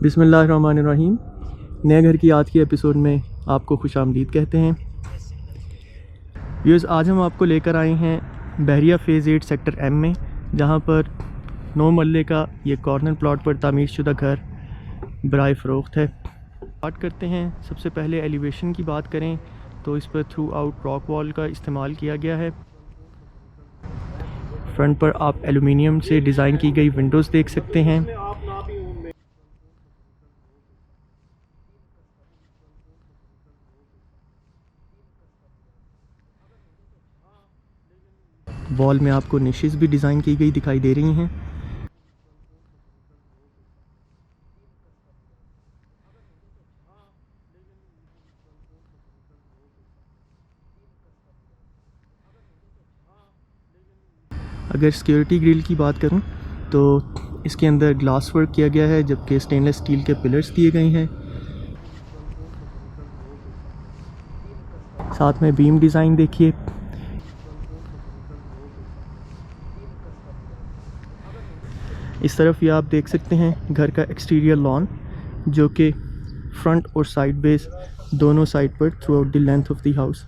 बिस्मिल्लाहिर्रहमानिर्रहीम। नए घर की आज के एपिसोड में आपको खुशामदीद कहते हैं। व्यूअर्स, आज हम आपको लेकर आए हैं बहरिया फ़ेज़ 8 सेक्टर M में, जहां पर 9 मरले का ये कॉर्नर प्लॉट पर तामीरशुदा घर बराए फ़रोख्त है। बात करते हैं, सबसे पहले एलिवेशन की बात करें तो इस पर थ्रू आउट रॉक वॉल का इस्तेमाल किया गया है। फ्रंट पर आप एलुमिनियम से डिज़ाइन की गई विंडोज़ देख सकते हैं। वॉल में आपको निशेज़ भी डिज़ाइन की गई दिखाई दे रही हैं। अगर सिक्योरिटी ग्रिल की बात करूं तो इसके अंदर ग्लास वर्क किया गया है, जबकि स्टेनलेस स्टील के पिलर्स दिए गए हैं। साथ में बीम डिज़ाइन देखिए। इस तरफ ये आप देख सकते हैं घर का एक्सटीरियर लॉन, जो कि फ्रंट और साइड बेस दोनों साइड पर through out the length of the house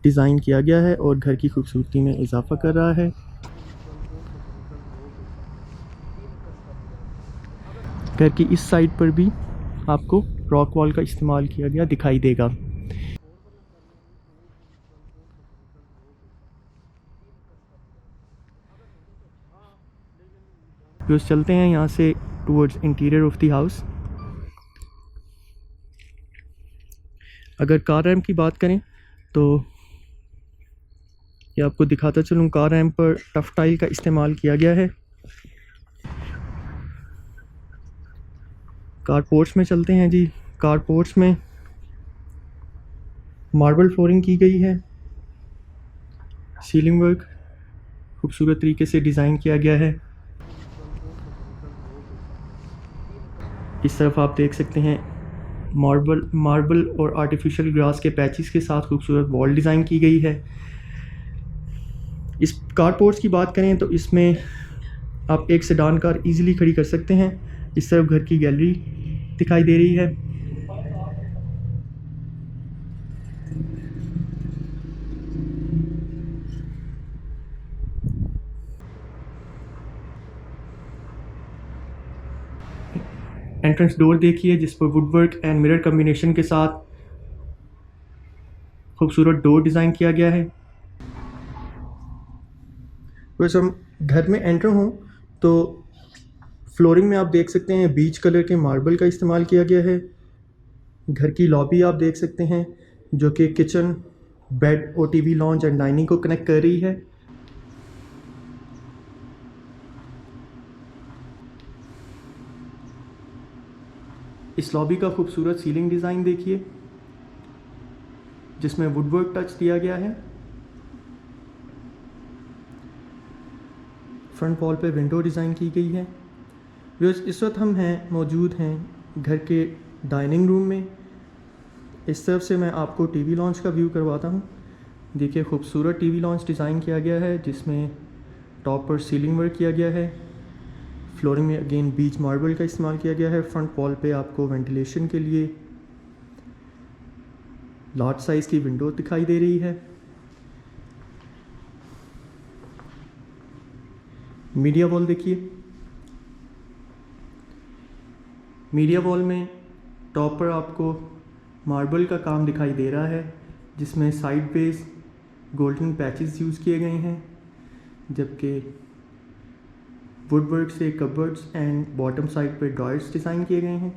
design किया गया है और घर की खूबसूरती में इजाफा कर रहा है। घर की इस साइड पर भी आपको रॉक वॉल का इस्तेमाल किया गया दिखाई देगा। तो चलते हैं यहाँ से towards interior of the house. अगर कार रैम्प की बात करें तो ये आपको दिखाता चलूँ, कार रैम्प पर टफ टाइल का इस्तेमाल किया गया है। कारपोर्ट्स में चलते हैं जी। कारपोर्ट्स में मार्बल फ्लोरिंग की गई है। सीलिंग वर्क खूबसूरत तरीके से डिज़ाइन किया गया है। इस तरफ आप देख सकते हैं मार्बल और आर्टिफिशियल ग्रास के पैचेस के साथ खूबसूरत वॉल डिज़ाइन की गई है। इस कारपोर्ट्स की बात करें तो इसमें आप एक सेडान कार इजीली खड़ी कर सकते हैं। इस तरफ घर की गैलरी दिखाई दे रही है। एंट्रेंस डोर देखिए, जिस पर वुडवर्क एंड मिरर कम्बिनेशन के साथ खूबसूरत डोर डिज़ाइन किया गया है। वैसे हम घर में एंटर हों तो फ्लोरिंग में आप देख सकते हैं बीच कलर के मार्बल का इस्तेमाल किया गया है। घर की लॉबी आप देख सकते हैं, जो कि किचन, बेड और टीवी लॉन्च एंड डाइनिंग को कनेक्ट कर रही है। इस लॉबी का खूबसूरत सीलिंग डिज़ाइन देखिए, जिसमें वुडवर्क टच दिया गया है। फ्रंट वॉल पे विंडो डिज़ाइन की गई है। इस वक्त हम मौजूद हैं घर के डाइनिंग रूम में। इस तरफ से मैं आपको टीवी लॉन्च का व्यू करवाता हूँ। देखिए, खूबसूरत टीवी लॉन्च डिज़ाइन किया गया है, जिसमें टॉप पर सीलिंग वर्क किया गया है। फ्लोरिंग में अगेन बीच मार्बल का इस्तेमाल किया गया है। फ्रंट वॉल पे आपको वेंटिलेशन के लिए लार्ज साइज़ की विंडो दिखाई दे रही है। मीडिया वॉल देखिए। मीडिया वॉल में टॉप पर आपको मार्बल का काम दिखाई दे रहा है, जिसमें side base golden patches use किए गए हैं, जबकि वुडवर्क से कबर्ड्स एंड बॉटम साइड पर ड्रॉयर्स डिज़ाइन किए गए हैं।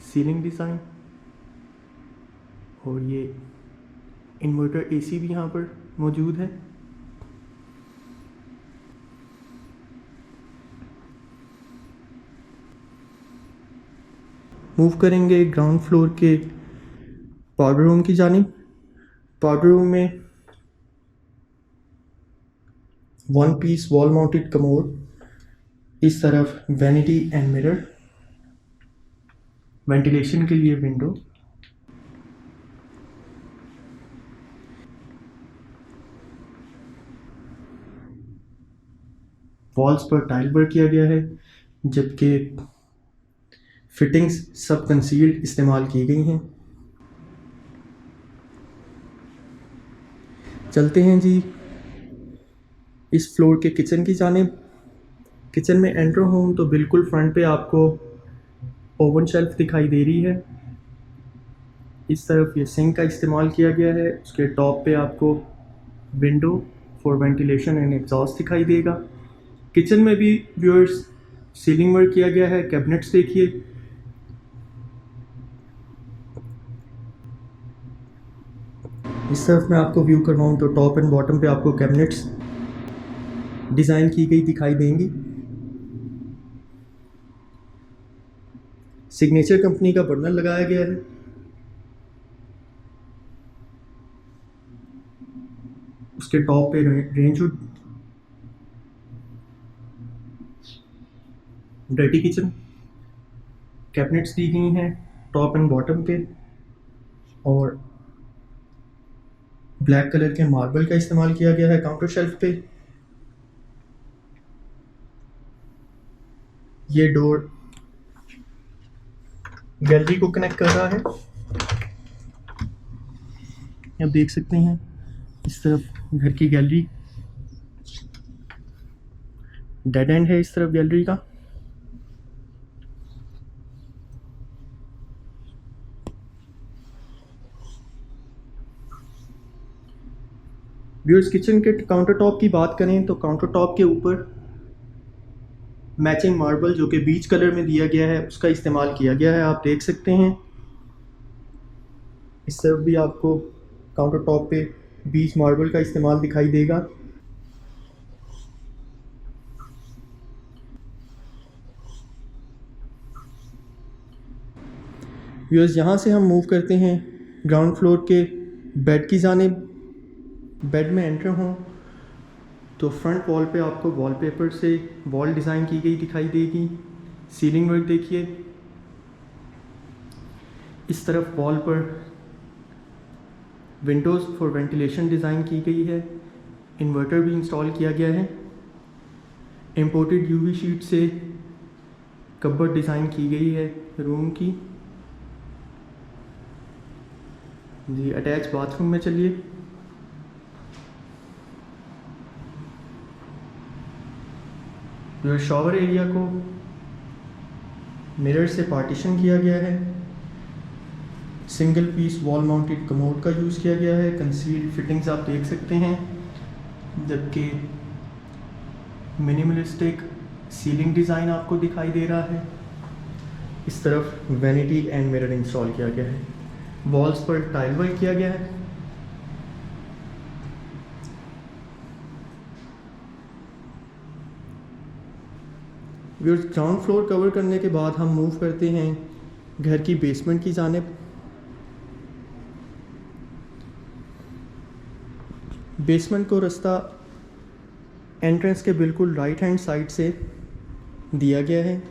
सीलिंग डिज़ाइन और ये इन्वर्टर एसी भी यहाँ पर मौजूद है। मूव करेंगे ग्राउंड फ्लोर के पाउडर रूम की जानिब। पाउडर रूम में one piece wall mounted commode, इस तरफ वैनिटी एंड मिरर, वेंटिलेशन के लिए विंडो। वॉल्स पर टाइल वर्क किया गया है, जबकि फिटिंग्स सब कंसील्ड इस्तेमाल की गई हैं। चलते हैं जी इस फ्लोर के किचन की जानिब। किचन में एंटर हों तो बिल्कुल फ्रंट पे आपको ओवन शेल्फ दिखाई दे रही है। इस तरफ ये सिंक का इस्तेमाल किया गया है। उसके टॉप पे आपको window for ventilation and exhaust दिखाई देगा। किचन में भी व्यूअर्स सीलिंग वर्क किया गया है। कैबिनेट्स देखिए, इस तरफ मैं आपको व्यू करवाऊँ तो टॉप एंड बॉटम पे आपको कैबिनेट्स डिज़ाइन की गई दिखाई देंगी। सिग्नेचर कंपनी का बर्नर लगाया गया है। उसके टॉप पे range hood. Dirty kitchen, cabinets दी गई हैं टॉप एंड बॉटम पे, और ब्लैक कलर के मार्बल का इस्तेमाल किया गया है काउंटर शेल्फ पे। ये डोर गैलरी को कनेक्ट कर रहा है। आप देख सकते हैं इस तरफ घर की गैलरी, डेड एंड है इस तरफ गैलरी का। व्यूअर्स किचन के काउंटर टॉप की बात करें तो काउंटर टॉप के ऊपर मैचिंग मार्बल जो कि बीच कलर में दिया गया है उसका इस्तेमाल किया गया है। आप देख सकते हैं इस तरफ भी आपको काउंटर टॉप पे बीच मार्बल का इस्तेमाल दिखाई देगा। व्यूअर्स यहाँ से हम मूव करते हैं ग्राउंड फ्लोर के बेड की जानिब। बेड में एंटर हों तो फ्रंट वॉल पे आपको वॉलपेपर से वॉल डिज़ाइन की गई दिखाई देगी। सीलिंग वर्क देखिए, इस तरफ वॉल पर विंडोज़ फॉर वेंटिलेशन डिज़ाइन की गई है। इन्वर्टर भी इंस्टॉल किया गया है। इम्पोर्टेड यूवी शीट से कबर्ड डिज़ाइन की गई है रूम की। जी अटैच बाथरूम में चलिए। जो शॉवर एरिया को मिरर से पार्टीशन किया गया है। Single piece wall mounted commode का यूज़ किया गया है। कंसील्ड फिटिंग्स आप देख सकते हैं, जबकि मिनिमलिस्टिक सीलिंग डिज़ाइन आपको दिखाई दे रहा है। इस तरफ वैनिटी एंड मिरर इंस्टॉल किया गया है। वॉल्स पर टाइल वर्क किया गया है। ग्राउंड फ्लोर कवर करने के बाद हम मूव करते हैं घर की बेसमेंट की जानिब। बेसमेंट को रास्ता एंट्रेंस के बिल्कुल राइट हैंड साइड से दिया गया है।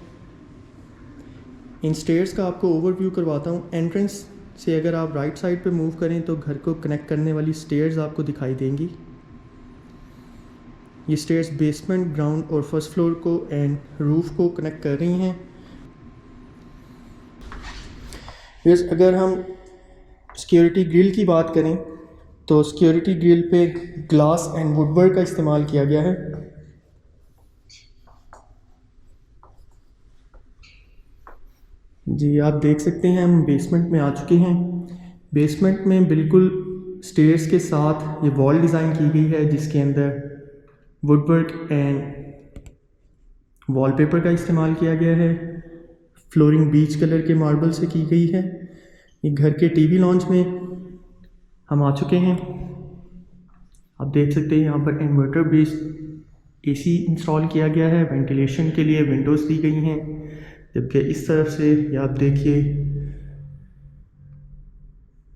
इन स्टेयर्स का आपको ओवरव्यू करवाता हूँ। एंट्रेंस से अगर आप राइट साइड पे मूव करें तो घर को कनेक्ट करने वाली स्टेयर्स आपको दिखाई देंगी। ये स्टेयर्स बेसमेंट, ग्राउंड और फर्स्ट फ्लोर को एंड रूफ को कनेक्ट कर रही हैं। यस, अगर हम सिक्योरिटी ग्रिल की बात करें तो सिक्योरिटी ग्रिल पे ग्लास एंड वुडवर्क का इस्तेमाल किया गया है। जी आप देख सकते हैं हम बेसमेंट में आ चुके हैं। बेसमेंट में बिल्कुल स्टेयर्स के साथ ये वॉल डिज़ाइन की गई है जिसके अंदर वुडवर्क एंड वॉलपेपर का इस्तेमाल किया गया है। फ्लोरिंग बीच कलर के मार्बल से की गई है। ये घर के टीवी लॉन्च में हम आ चुके हैं। आप देख सकते हैं यहाँ पर इन्वर्टर बेस्ड एसी इंस्टॉल किया गया है। वेंटिलेशन के लिए विंडोज़ दी गई हैं, जबकि इस तरफ से ये आप देखिए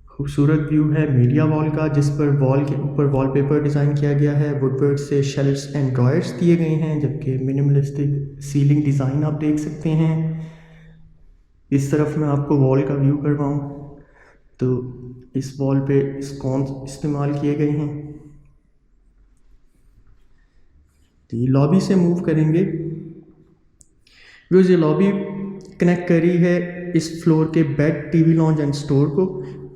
खूबसूरत व्यू है मीडिया वॉल का, जिस पर वॉल के ऊपर वॉलपेपर डिज़ाइन किया गया है। वुडवर्क से शेल्फ्स एंड ड्रॉयर्स दिए गए हैं, जबकि मिनिमलिस्टिक सीलिंग डिज़ाइन आप देख सकते हैं। इस तरफ मैं आपको वॉल का व्यू करवाऊँ तो इस वॉल पे स्कॉन्स इस्तेमाल किए गए हैं। जी लॉबी से मूव करेंगे। व्यूअर्स ये लॉबी कनेक्ट करी है इस फ्लोर के bed, TV lounge and store को।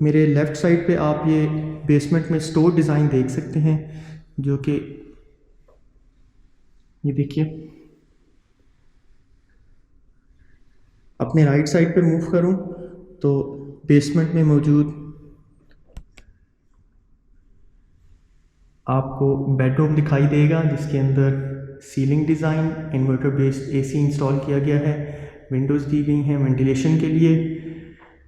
मेरे लेफ़्ट साइड पे आप ये बेसमेंट में स्टोर डिज़ाइन देख सकते हैं, जो कि ये देखिए। अपने राइट साइड पे मूव करूं तो बेसमेंट में मौजूद आपको बेडरूम दिखाई देगा, जिसके अंदर ceiling design, inverter based AC install किया गया है, विंडोज़ दी गई हैं वेंटिलेशन के लिए।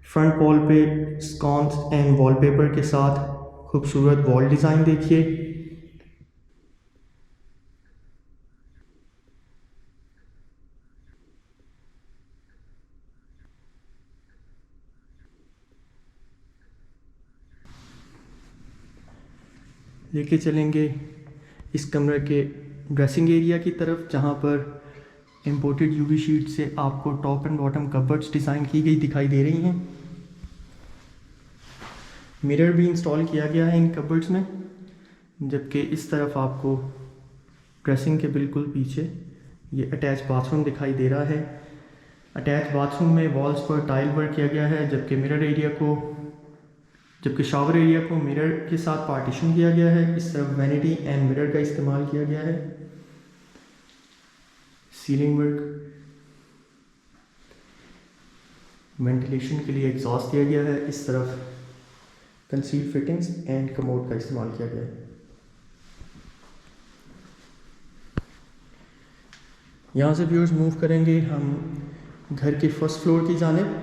फ्रंट वॉल पे स्कॉन्स एंड वॉलपेपर के साथ खूबसूरत वॉल डिज़ाइन देखिए। लेके चलेंगे इस कमरे के ड्रेसिंग एरिया की तरफ, जहाँ पर इम्पोर्टेड यूवी शीट से आपको top and bottom cupboards design की गई दिखाई दे रही हैं। मिरर भी इंस्टॉल किया गया है इन कबर्ड्स में, जबकि इस तरफ आपको ड्रेसिंग के बिल्कुल पीछे ये अटैच बाथरूम दिखाई दे रहा है। अटैच बाथरूम में वॉल्स पर टाइल वर्क किया गया है, जबकि शावर एरिया को मिरर के साथ पार्टीशन किया गया है। इस तरफ वैनिटी एंड मिरर का इस्तेमाल किया गया है। सीलिंग वर्क, वेंटिलेशन के लिए एग्जॉस्ट दिया गया है। इस तरफ कंसील फिटिंग्स एंड कमोड का इस्तेमाल किया गया है। यहाँ से व्यूअर्स मूव करेंगे हम घर के फर्स्ट फ्लोर की जानिब।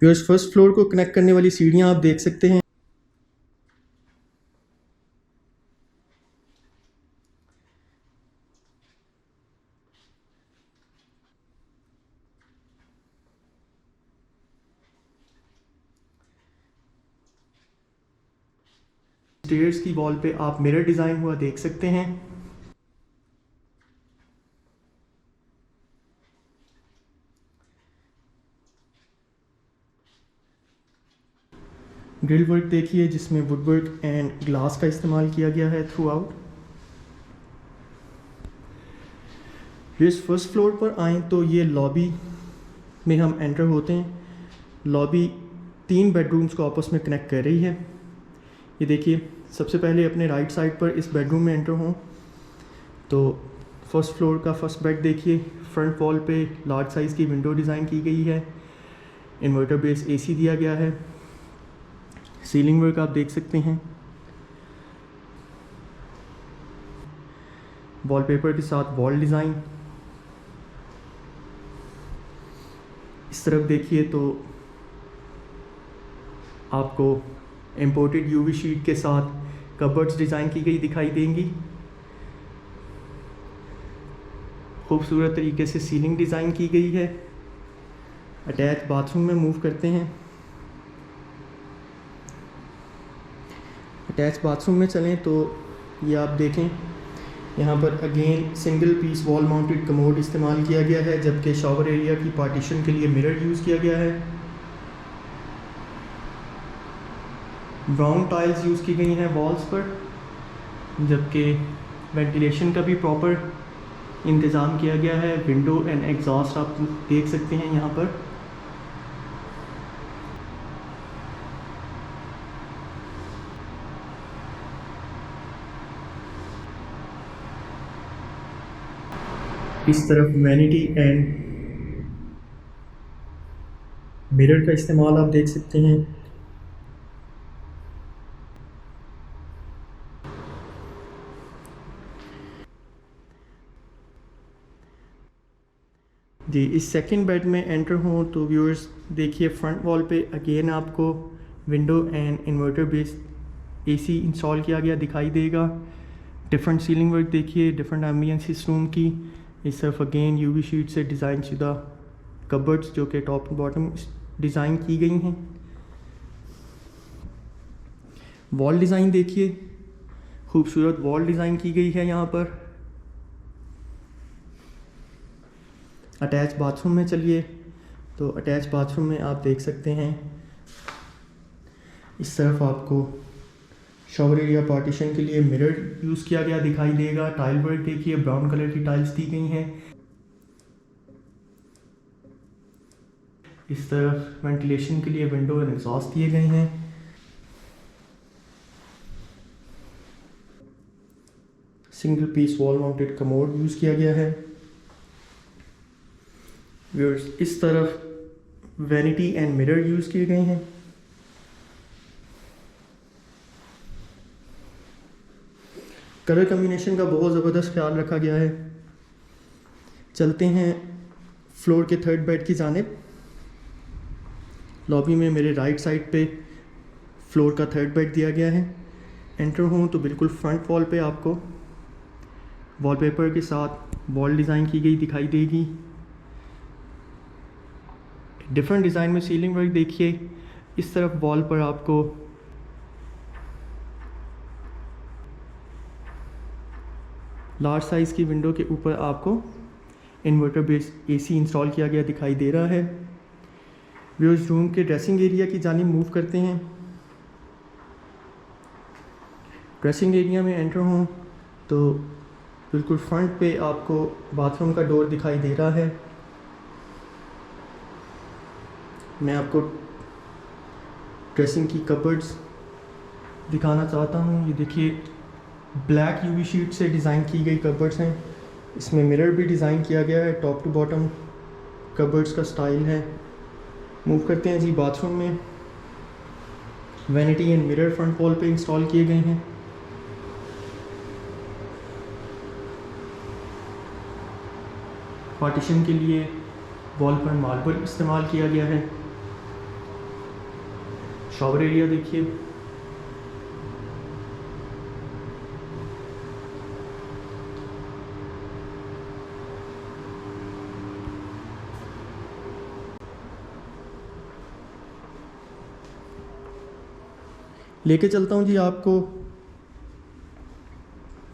व्यूअर्स फर्स्ट फ्लोर को कनेक्ट करने वाली सीढ़ियाँ आप देख सकते हैं। स्टेयर्स की वॉल पे आप मिरर डिज़ाइन हुआ देख सकते हैं। ग्रिल वर्क देखिए, जिसमें वुडवर्क एंड ग्लास का इस्तेमाल किया गया है थ्रू आउट। इस फर्स्ट फ्लोर पर आएँ तो ये लॉबी में हम एंटर होते हैं। लॉबी 3 बेडरूम्स को आपस में कनेक्ट कर रही है। ये देखिए, सबसे पहले अपने राइट साइड पर इस बेडरूम में एंटर हों तो फर्स्ट फ्लोर का फर्स्ट बेड देखिए। फ्रंट वॉल पे लार्ज साइज़ की विंडो डिज़ाइन की गई है। इन्वर्टर बेस एसी दिया गया है। सीलिंग वर्क आप देख सकते हैं। वॉलपेपर के साथ वॉल डिज़ाइन। इस तरफ देखिए तो आपको इम्पोर्टेड यूवी शीट के साथ कबर्ड्स डिज़ाइन की गई दिखाई देंगी। खूबसूरत तरीके से सीलिंग डिज़ाइन की गई है। अटैच बाथरूम में मूव करते हैं। अटैच बाथरूम में चलें तो ये आप देखें, यहाँ पर again single piece wall mounted commode इस्तेमाल किया गया है, जबकि शॉवर एरिया की पार्टीशन के लिए मिरर यूज़ किया गया है। ब्राउन टाइल्स यूज़ की गई हैं वॉल्स पर, जबकि वेंटिलेशन का भी प्रॉपर इंतज़ाम किया गया है। विंडो एंड एग्जॉस्ट आप देख सकते हैं यहाँ पर। इस तरफ वैनिटी एंड मिरर का इस्तेमाल आप देख सकते हैं। जी इस सेकंड बेड में एंटर हों तो व्यूअर्स देखिए, फ्रंट वॉल पे अगेन आपको window and inverter based AC install किया गया दिखाई देगा। डिफरेंट सीलिंग वर्क देखिए, डिफरेंट एम्बियंस इस रूम की। इस तरफ अगेन यूवी शीट से डिज़ाइन शुदा कबर्ड्स, जो कि टॉप एंड बॉटम डिज़ाइन की गई हैं। वॉल डिज़ाइन देखिए, खूबसूरत वॉल डिज़ाइन की गई है यहाँ पर। अटैच बाथरूम में चलिए, तो अटैच बाथरूम में आप देख सकते हैं इस तरफ आपको शॉवर एरिया पार्टीशन के लिए मिरर यूज़ किया गया दिखाई देगा। टाइल वर्क देखिए, ब्राउन कलर की टाइल्स दी गई हैं। इस तरफ वेंटिलेशन के लिए विंडो एंड एग्जॉस्ट दिए गए हैं। Single piece wall mounted commode use किया गया है। व्यूअर्स, इस तरफ वैनिटी एंड मिरर यूज़ किए गए हैं। कलर कम्बिनेशन का बहुत ज़बरदस्त ख्याल रखा गया है। चलते हैं फ्लोर के थर्ड बेड की जानिब। लॉबी में मेरे राइट साइड पे फ्लोर का थर्ड बेड दिया गया है। एंटर हूँ तो बिल्कुल फ्रंट वॉल पे आपको वॉलपेपर के साथ वॉल डिज़ाइन की गई दिखाई देगी। डिफरेंट डिज़ाइन में सीलिंग वर्क देखिए। इस तरफ वॉल पर आपको लार्ज साइज़ की विंडो के ऊपर आपको इन्वर्टर बेस्ड एसी इंस्टॉल किया गया दिखाई दे रहा है। व्यूअर्स, रूम के ड्रेसिंग एरिया की जानिब मूव करते हैं। ड्रेसिंग एरिया में एंटर हूँ तो बिल्कुल फ्रंट पे आपको बाथरूम का डोर दिखाई दे रहा है। मैं आपको ड्रेसिंग की कबर्ड्स दिखाना चाहता हूँ। ये देखिए, ब्लैक यूवी शीट से डिज़ाइन की गई कबर्ड्स हैं। इसमें मिरर भी डिज़ाइन किया गया है। टॉप टू बॉटम कबर्ड्स का स्टाइल है। मूव करते हैं जी बाथरूम में। Vanity and mirror front wall पे इंस्टॉल किए गए हैं। पार्टीशन के लिए वॉल पर मार्बल इस्तेमाल किया गया है। शॉवर एरिया देखिए, लेके चलता हूँ जी आपको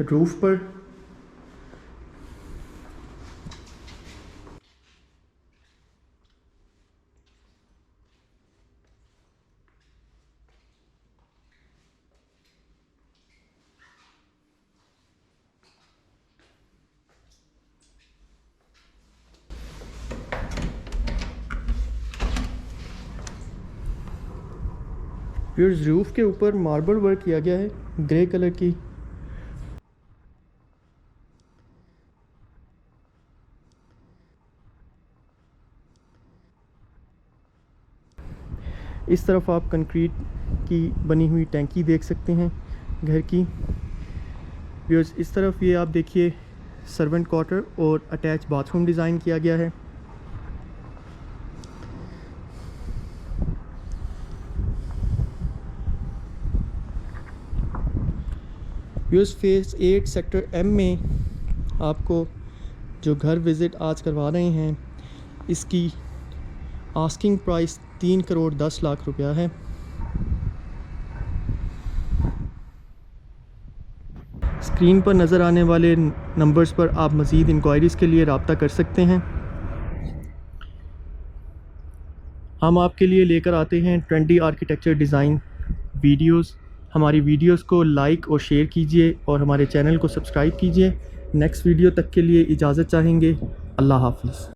रूफ पर। फिर रूफ के ऊपर मार्बल वर्क किया गया है ग्रे कलर की। इस तरफ आप कंक्रीट की बनी हुई टैंकी देख सकते हैं घर की। व्यूअर्स, इस तरफ ये आप देखिए सर्वेंट क्वार्टर और अटैच बाथरूम डिज़ाइन किया गया है। व्यूअर्स, फेज़ 8 सेक्टर M में आपको जो घर विज़िट आज करवा रहे हैं, इसकी आस्किंग प्राइस 3 करोड़ 10 लाख रुपया है। स्क्रीन पर नज़र आने वाले नंबर्स पर आप मज़ीद इंक्वायरीज़ के लिए रब्ता कर सकते हैं। हम आपके लिए लेकर आते हैं ट्रेंडी आर्किटेक्चर डिज़ाइन वीडियोस। हमारी वीडियोस को लाइक और शेयर कीजिए और हमारे चैनल को सब्सक्राइब कीजिए। नेक्स्ट वीडियो तक के लिए इजाज़त चाहेंगे। अल्लाह हाफ़िज़।